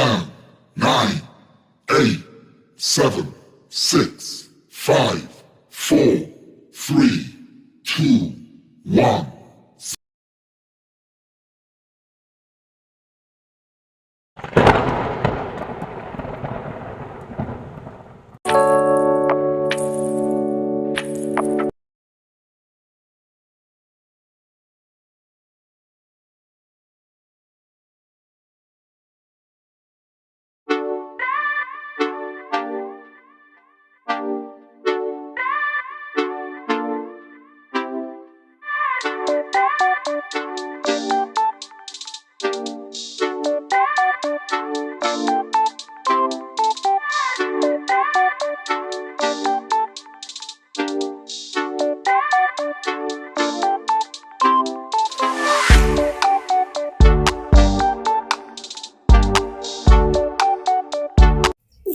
10, 9, 8, 7, 6, 5, 4, 3, 2, 1.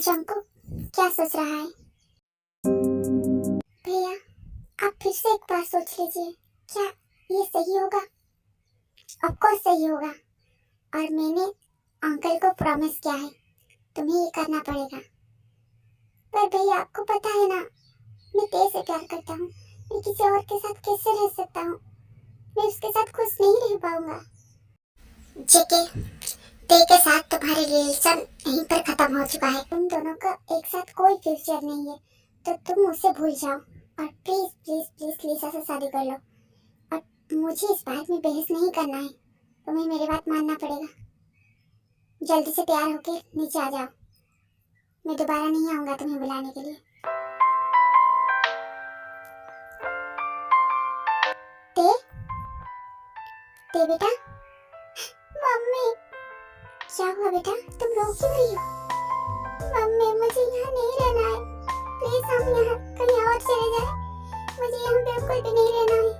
Junko क्या सोच रहा है? भैया आप फिर से एक बार सोच लीजिए, क्या ये सही होगा? ऑफकोर्स सही होगा। और मैंने अंकल को प्रॉमिस किया है, तुम्हें ये करना पड़ेगा। पर भैया आपको पता है ना, मैं तेरे से प्यार करता हूँ। मैं किसी और के साथ कैसे रह सकता हूँ? मैं उसके साथ खुश नहीं रह पाऊंगा। जेके, तेरे के साथ तुम्हारे रिलेशन यहीं पर खत्म हो चुका है। तुम दोनों का एक साथ कोई फ्यूचर नहीं है, तो तुम उसे भूल जाओ और प्लीज प्लीज प्लीज लिसा से शादी कर लो। और मुझे इस बात में बहस नहीं करना है, तुम्हें मेरी बात मानना पड़ेगा। जल्दी से तैयार होके नीचे आ जाओ, मैं दोबारा नहीं आऊंगा तुम्हें बुलाने के लिए। ते ते बेटा, मम्मी क्या हुआ बेटा, तुम रो क्यों रही हो? मम्मी मुझे यहाँ नहीं रहना है, प्लीज हम यहाँ कहीं और चले जाए, मुझे यहाँ बिल्कुल भी नहीं रहना है।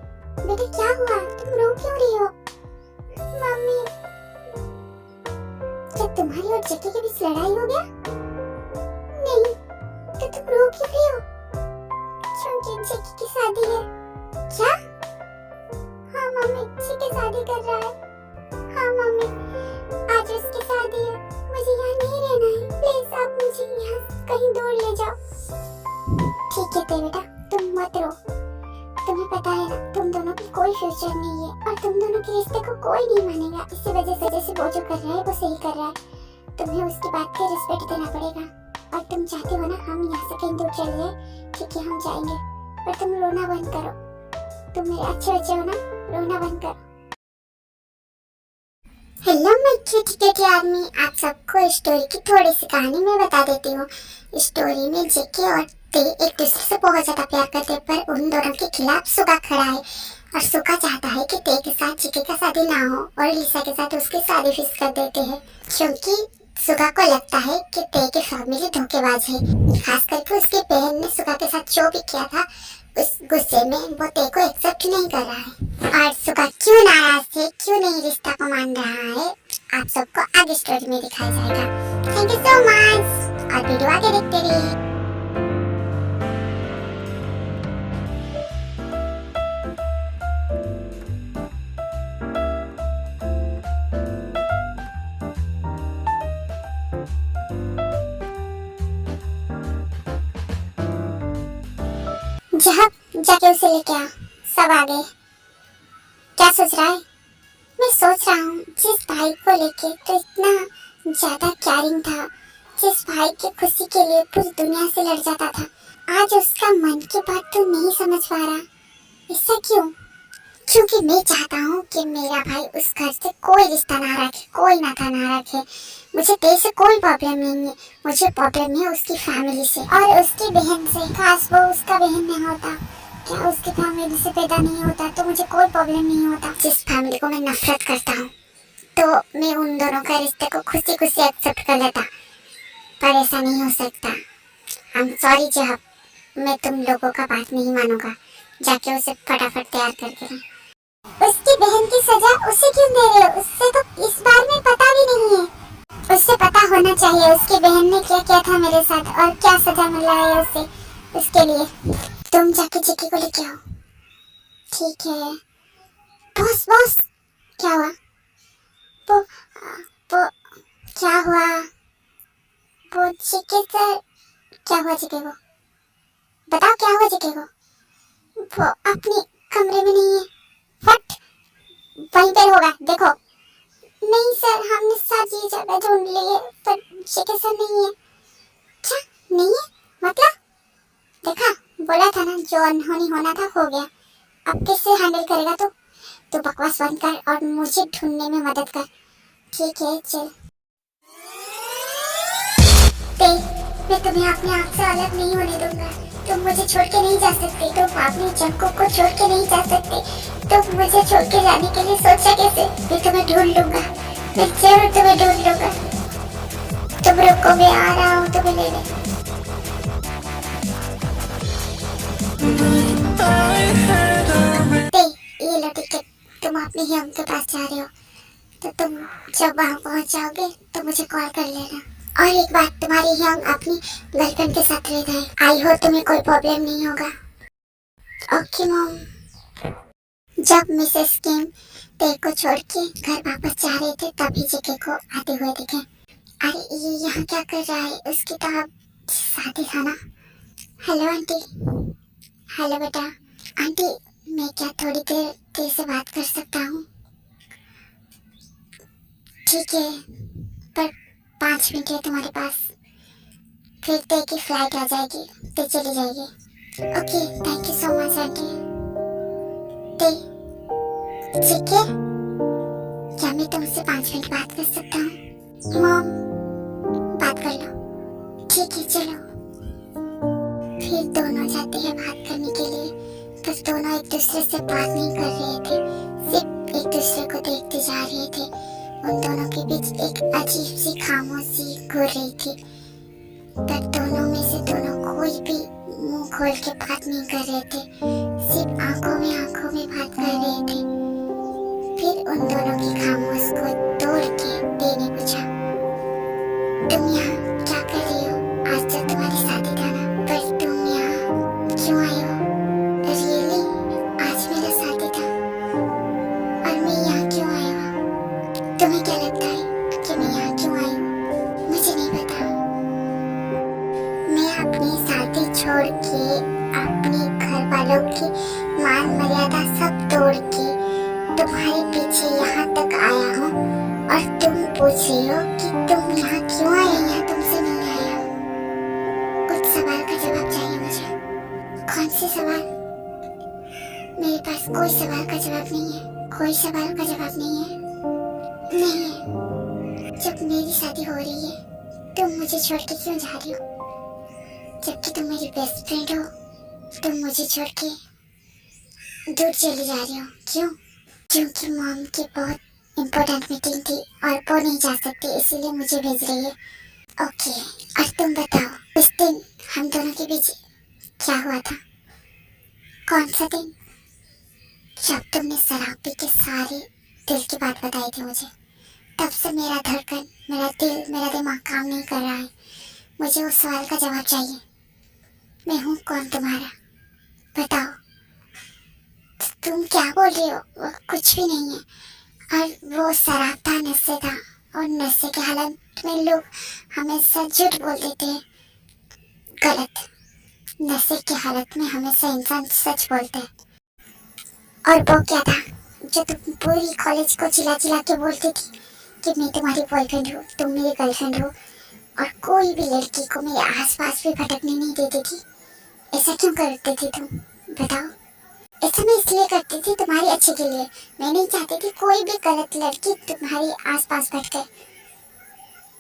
बेटा क्या हुआ, तुम रो क्यों रही हो? मम्मी क्या तुम्हारी और जक्की के बीच लड़ाई हो गया? नहीं, तो तुम रो क्यों रही हो? क्योंकि जक्की की शादी है। क्या? हाँ मम्मी, जक्की शादी कर रहा है। हाँ मम्मी, आज उसकी शादी है, मुझे यहाँ नहीं रहना है, प्लीज आप मुझे यहाँ कहीं दूर ले जाओ। ठीक है ते बेटा, तुम मत रो। तुम्हें पता है ना, तुम दोनों की कोई फ्यूचर नहीं है और तुम दोनों के रिश्ते को कोई नहीं मानेगा। इसी वजह से वो जो कर रहा है वो सही कर रहा है। तुम्हें उसकी बात का रिस्पेक्ट देना पड़ेगा। और तुम चाहते हो ना हम यहाँ से कहीं दूर चले जाए, ठीक है हम जाएंगे, पर तुम रोना बंद करो। तुम मेरे अच्छे बच्चे हो ना, रोना बंद करो। हेलो मैं क्यूट आदमी, आप सबको स्टोरी की थोड़ी सी कहानी मैं बता देती हूँ। स्टोरी में जेके और ते एक दूसरे से बहुत ज्यादा प्यार करते हैं, पर उन दोनों के खिलाफ सुगा खड़ा है और सुगा चाहता है कि ते के साथ जेके का शादी ना हो और लिसा के साथ उसकी शादी फिक्स कर देते हैं, क्योंकि सुगा को लगता है कि ते की फैमिली धोखेबाज है। खास करके उसकी बहन ने सुगा के साथ जो भी किया था, उस गुस्से में वो ते को एक्सेप्ट नहीं कर रहा है। और सुगा क्यों नाराज है, क्यों नहीं रिश्ता को मान रहा है, आप सबको आगे स्टोरी में दिखाया जाएगा। थैंक यू सो मच और वीडियो आगे देखते रहिए। जाके उसे लेके आ, सब आ गए। क्या सोच रहा है? मैं सोच रहा हूँ, जिस भाई को लेके तो इतना ज्यादा कैरिंग था, जिस भाई की खुशी के लिए पूरी दुनिया से लड़ जाता था, आज उसका मन की बात तो नहीं समझ पा रहा। ऐसा क्यों? क्योंकि मैं चाहता हूँ कि मेरा भाई उस घर से कोई रिश्ता ना रखे, कोई नाता ना रखे। मुझे तेरे से कोई प्रॉब्लम नहीं है, मुझे प्रॉब्लम है उसकी फैमिली से और उसकी बहन से। काश वो उसका बहन नहीं होता, क्या उसकी फैमिली से पैदा नहीं होता तो मुझे कोई प्रॉब्लम नहीं होता। जिस फैमिली को मैं नफरत करता हूँ, तो मैं उन दोनों का रिश्ते को खुशी खुशी एक्सेप्ट कर लेता, पर ऐसा नहीं हो सकता। आई एम सॉरी जब मैं तुम लोगों का बात नहीं मानूंगा। जाके उसे फटाफट तैयार करके ला। उसकी बहन की सजा उसे क्यों दे रहे हो? उससे तो इस बार में पता भी नहीं है। उससे पता होना चाहिए उसकी बहन ने क्या किया था मेरे साथ और क्या सजा मिल रहा है उसे, उसके लिए। तुम जाके चिक्की को लेके आओ। ठीक है बॉस। बॉस क्या हुआ? वो क्या हुआ? वो जीके सर, क्या हुआ जीके को? बताओ क्या हुआ जीके को? वो अपने कमरे में नहीं है। व्हाट? वहीं पे होगा, देखो। नहीं सर, हमने सारी जगह ढूंढ ली है पर जीके सर नहीं है। क्या नहीं है? मतलब देखा, बोला था ना, जो अनहोनी होना था हो गया। अब किससे हैंडल करेगा तू बकवास बंद कर और मुझे ढूंढने में मदद कर। ठीक है चल। मैं तुम्हें अपने आप से अलग नहीं होने दूंगा। तुम मुझे छोड़ के नहीं जा सकते, तुम अपनी जंको को छोड़ के नहीं जा सकते। तुम मुझे छोड़ के जाने के लिए सोचा कैसे? मैं तुम्हें ढूंढ लूंगा, मैं जरूर तुम्हें ढूंढ लूंगा। तुम रुको, मैं आ रहा हूँ तुम्हें लेने। ये लो टिकट, तुम अपने हियम के पास जा रहे हो, तो तुम जब वहाँ पहुँच जाओगे तो मुझे कॉल कर लेना। और एक बात, तुम्हारी हियम अपनी गर्लफ्रेंड के साथ रहता है। आई हो तुम्हें कोई प्रॉब्लम नहीं होगा। Okay mom. जब मिसेस किम तेरे को छोड़ के घर वापस जा रहे थे तभी जीके को आते हुए दिखे। अरे ये यहाँ क्या कर रहा है? उसकी तो अब शादी था ना। Hello aunty. हेलो बेटा। आंटी, मैं क्या थोड़ी देर तेरे से बात कर सकता हूँ? ठीक है, पर 5 मिनट है तुम्हारे पास, फिर तेरे की फ्लाइट आ जाएगी, तो चली जाएगी। Okay, thank you so much aunty. ठीक है, क्या मैं तुमसे 5 मिनट बात कर सकता हूँ? मॉम, बात कर लो। ठीक है चलो। फिर दोनों जाते हैं बात करने के लिए, पर दोनों एक दूसरे से बात नहीं कर रहे थे, सिर्फ एक दूसरे को देखते जा रहे थे। उन दोनों के बीच एक अजीब सी खामोशी घुल रही थी, पर दोनों में से दोनों कोई भी मुंह खोल के बात नहीं कर रहे थे, सिर्फ आंखों में बात कर रहे थे। फिर उन दोनों की खामोश को तोड़ के बे ने पूछा, तुम यहाँ क्या कर रही हो? आज तो तुम्हारी शादी था ना, पर तुम यहाँ क्यों आई हो? रियली, आज मेरा शादी था और मैं यहाँ क्यों आई हूँ? तुम्हें क्या लगता है कि मैं यहाँ क्यों आई हूँ? मुझे नहीं पता। मैं अपनी शादी छोड़ के, अपने घर वालों की मान मर्यादा सब तोड़ के तुम्हारे पीछे यहाँ तक आया हूँ और तुम पूछ रही हो कि तुम यहाँ क्यों आए? यहाँ तुमसे मिलने आया हूँ। कुछ सवाल का जवाब चाहिए मुझे। कौन से सवाल? मेरे पास कोई सवाल का जवाब नहीं है। कोई सवाल का जवाब नहीं है। नहीं है। जब मेरी शादी हो रही है तुम मुझे छोड़ के क्यों जा रही हो? जबकि तुम मेरी बेस्ट फ्रेंड हो, तुम मुझे छोड़ के दूर चली जा रही हो। क्यों? क्योंकि मॉम की बहुत इम्पोर्टेंट मीटिंग थी और वो नहीं जा सकती, इसीलिए मुझे भेज रही है। ओके, और तुम बताओ, उस दिन हम दोनों के बीच क्या हुआ था? कौन सा दिन? जब तुमने शराब पी के सारी दिल की बात बताई थी मुझे। तब से मेरा धड़कन, मेरा दिल, मेरा दिमाग काम नहीं कर रहा है। मुझे उस सवाल का जवाब चाहिए। मैं हूँ कौन तुम्हारा? बताओ। तुम क्या बोल रही हो? वो कुछ भी नहीं है। और वो शराब था, नशे था, और नशे के हालत में लोग हमेशा झूठ बोल देते हैं। गलत। नशे की हालत में हमेशा इंसान सच बोलते हैं। और वो क्या था जो तुम पूरी कॉलेज को चिल्ला चिल्ला के बोलती थी कि मैं तुम्हारी बॉयफ्रेंड हूँ, तुम मेरी गर्लफ्रेंड हो, और कोई भी लड़की को मेरे आसपास भी भटकने नहीं देती थी। ऐसा क्यों करती थी तुम? बताओ। ऐसा मैं इसलिए करती थी तुम्हारे अच्छे के लिए। मैं नहीं चाहती थी कोई भी गलत लड़की तुम्हारे आसपास भटके।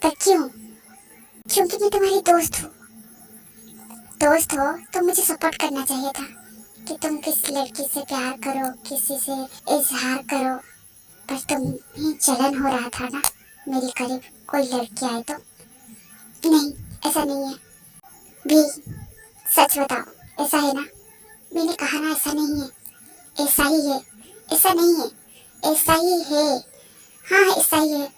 पर क्यों? क्योंकि मैं तुम्हारी दोस्त हूँ। दोस्त हो तो मुझे सपोर्ट करना चाहिए था कि तुम किस लड़की से प्यार करो, किसी से इजहार करो। पर तुम्हें जलन हो रहा था ना मेरे करीब कोई लड़की आए तो। नहीं, ऐसा नहीं है। भी सच बताओ, ऐसा है ना? मैंने कहा ना ऐसा नहीं है। ऐसा ही है। ऐसा नहीं है, ऐसा ही है। हाँ, ऐसा ही है।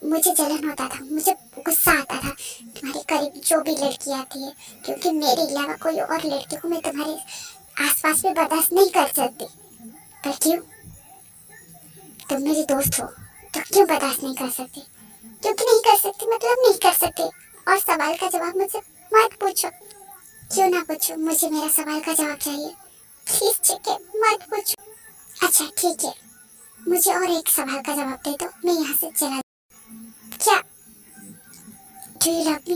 मुझे जलन होता था, मुझे गुस्सा आता था तुम्हारे करीब जो भी लड़की आती है, क्योंकि मेरे अलावा कोई और लड़की को मैं तुम्हारे आसपास में बर्दाश्त नहीं कर सकती। पर क्यों? तुम मेरी दोस्त हो तो क्यों बर्दाश्त नहीं कर सकती? क्योंकि नहीं कर सकती मतलब नहीं कर सकती। और सवाल का जवाब मुझसे मत पूछो। क्यों ना पूछो, मुझे मेरा सवाल का जवाब चाहिए। प्लीज चिके मत पूछो। अच्छा ठीक है, मुझे और एक सवाल का जवाब दे दो, मैं यहाँ से चला। क्या डू यू लव मी?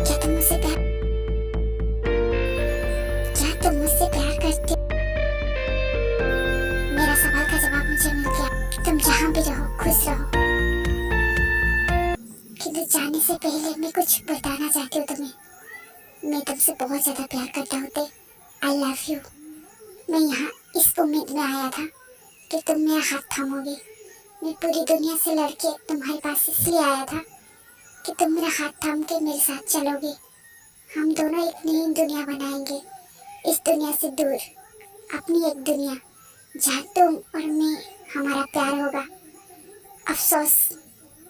क्या तुम मुझसे प्यार करते हो? मेरा सवाल का जवाब मुझे मिल गया। तुम जहाँ भी रहो खुश रहो। किंतु जाने से पहले मैं कुछ बताना चाहती हूँ तुम्हें। मैं तुमसे बहुत ज्यादा प्यार करता हूँ। I love you. मैं यहाँ इस उम्मीद में आया था कि तुम मेरा हाथ थामोगे। मैं पूरी दुनिया से लड़के तुम्हारे पास इसलिए आया था कि तुम मेरा हाथ थाम के मेरे साथ चलोगे। हम दोनों एक नई दुनिया बनाएंगे, इस दुनिया से दूर, अपनी एक दुनिया जहाँ तुम और मैं, हमारा प्यार होगा। अफसोस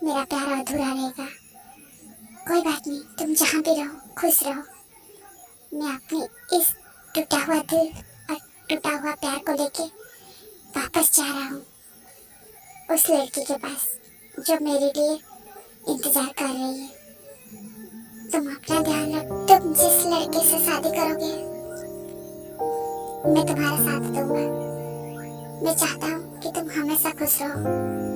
मेरा प्यार अधूरा रहेगा। कोई बात नहीं, तुम जहाँ भी रहो खुश रहो। मैं अपनी इस टूटा हुआ दिल और टूटा हुआ प्यार को लेके वापस जा रहा हूँ उस लड़की के पास जो मेरे लिए इंतजार कर रही है। तुम अपना ध्यान रखो। तुम जिस लड़के से शादी करोगे मैं तुम्हारा साथ दूंगा। मैं चाहता हूँ कि तुम हमेशा खुश रहो।